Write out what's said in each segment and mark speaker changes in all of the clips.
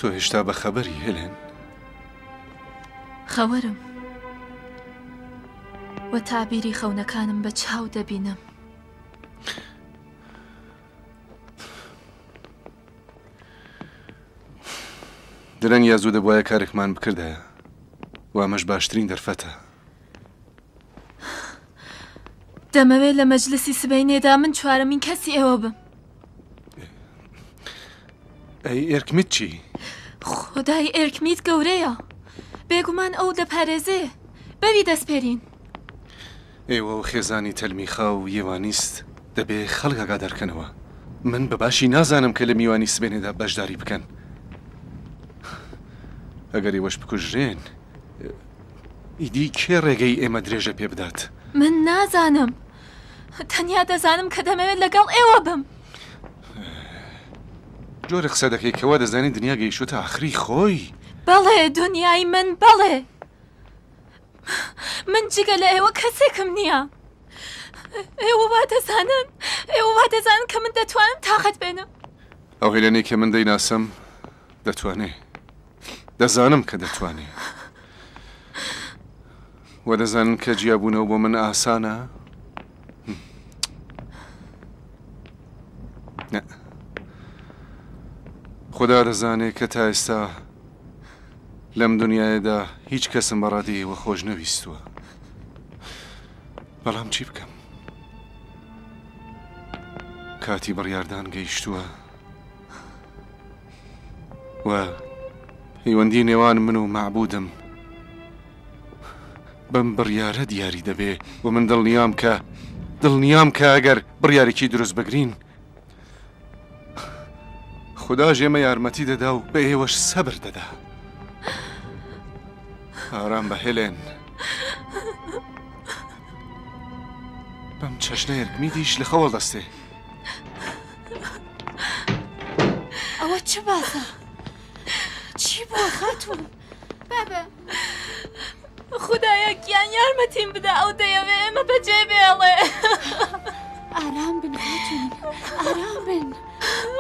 Speaker 1: تۆ هێشتا بە خەبەری هێلێن؟
Speaker 2: خەوەرم و تابیری خەونەکانم بە چاو دەبینم.
Speaker 1: درەنگ یا زوو دەبوایە کارێکمان بکردایە و ئەمەش باشترین دەرفەتە.
Speaker 2: دەمەوێت لە مەجلسی سبەینێدا من چوارەمین کەسی ئێوە بم.
Speaker 1: ئەی ئێرکمیت چی؟
Speaker 2: خۆدای ئێرکمیت گەورەیە، بێگومان ئەو دەپارێزێ، بەوی دەستپێرین.
Speaker 1: ئێوە و خێزانی تەلمیخا و یێوانیست دەبێ خەڵک ئاگادارکەنەوە. من بە باشی نازانم کە لە میوانی سبێنێدا بەشداری بکەن. ئەگەر ئێوەش بکوژرێن ئیدی کێ ڕێگەی ئێمە درێژە پێ بدات؟
Speaker 2: من نازانم، تەنیا دەزانم کە دەمەوێت لەگەڵ ئێوە بم.
Speaker 1: جۆرە قسە دەکەی کەوا دەزانی دنیا گەیشتوتە ئاخری خۆی.
Speaker 2: بەڵێ دنیای من بەڵێ، من جگە لە ئێوە کەسێکم نییە. ئێوە وا دەزانن کە من دەتوانم تاقەت بێنم.
Speaker 1: ئەو هێلێنەی کە من دەیناسم دەتوانێ، دەزانم کە دەتوانێ، و دەزانن کە جیابوونەوە بۆ من ئاسانە؟ خدا دەزانێت کە تا ئێستا لەم دنیاەدا هیچ کەسم بەڕادی ئێوە خۆش نەویستووە. بەڵام چی بکەم؟ کاتی بڕیاردان گەیشتووە و هیوەندی نێوان من و معبودم بەم بڕیارە دیاری دەبێ و من دڵنیام کە ئەگەر بڕیارێکی دروست بگرین خدا ژێمە یارمەتی دەدا و بە ئێوەش سەبر دەدا. ئارام بە هێلێن، بەم چەشنە ئێرکمیدیش لە خەوەڵ دەستێ.
Speaker 2: ئەوە چ باسە؟ چی بۆ خاتوون؟ بابە خدایە گیان یارمەتیم بدە، ئەو دەیەوێ ئێمە بەجێ بێڵێ.
Speaker 3: ئارام بن خاتوون، ئارام بن.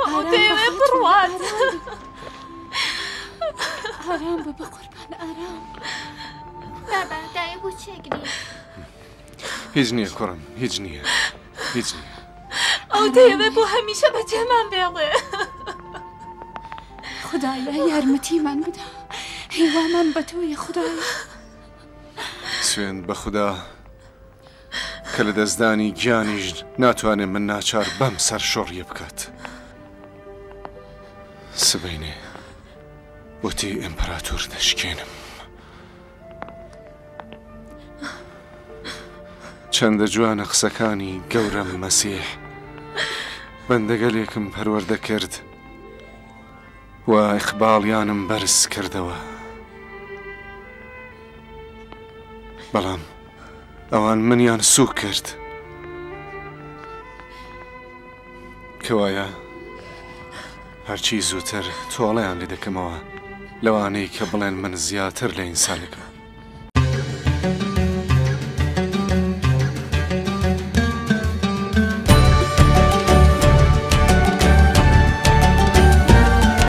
Speaker 2: ئەو دەیەوێ بڕوات.
Speaker 3: ئارام بە قوربان، ئارام.
Speaker 4: بابا دایە بۆ چێگری؟
Speaker 1: هیچ نییە کوڕم، هیچ نییە.
Speaker 2: ئەو دەیەوێ بۆ هەمیشە بەجێمان بێڵێ.
Speaker 3: خدایە یارمەتیمان بدە، هیوامان بە تۆیە خدایە.
Speaker 1: سوێن بە خوددا کە لە دەستدانی گیانیش ناتوانێت من ناچار بەم سەر شۆڕیە بکات. سبەینێ وتی ئیمپەراتۆر دەشکێنم. چەندە جوانە قسەکانی گەورەم مەسیح بەندەگەلێکم پەروەردە کرد و ئیقباڵیانم بەرز کردەوە. بەڵام ئەوان منیان سووک کرد. کەوایە هەرچی زووتر تۆڵەیان لێ دەکەمەوە لەوانەی کە بڵێن من زیاتر لە ئینسانێکم.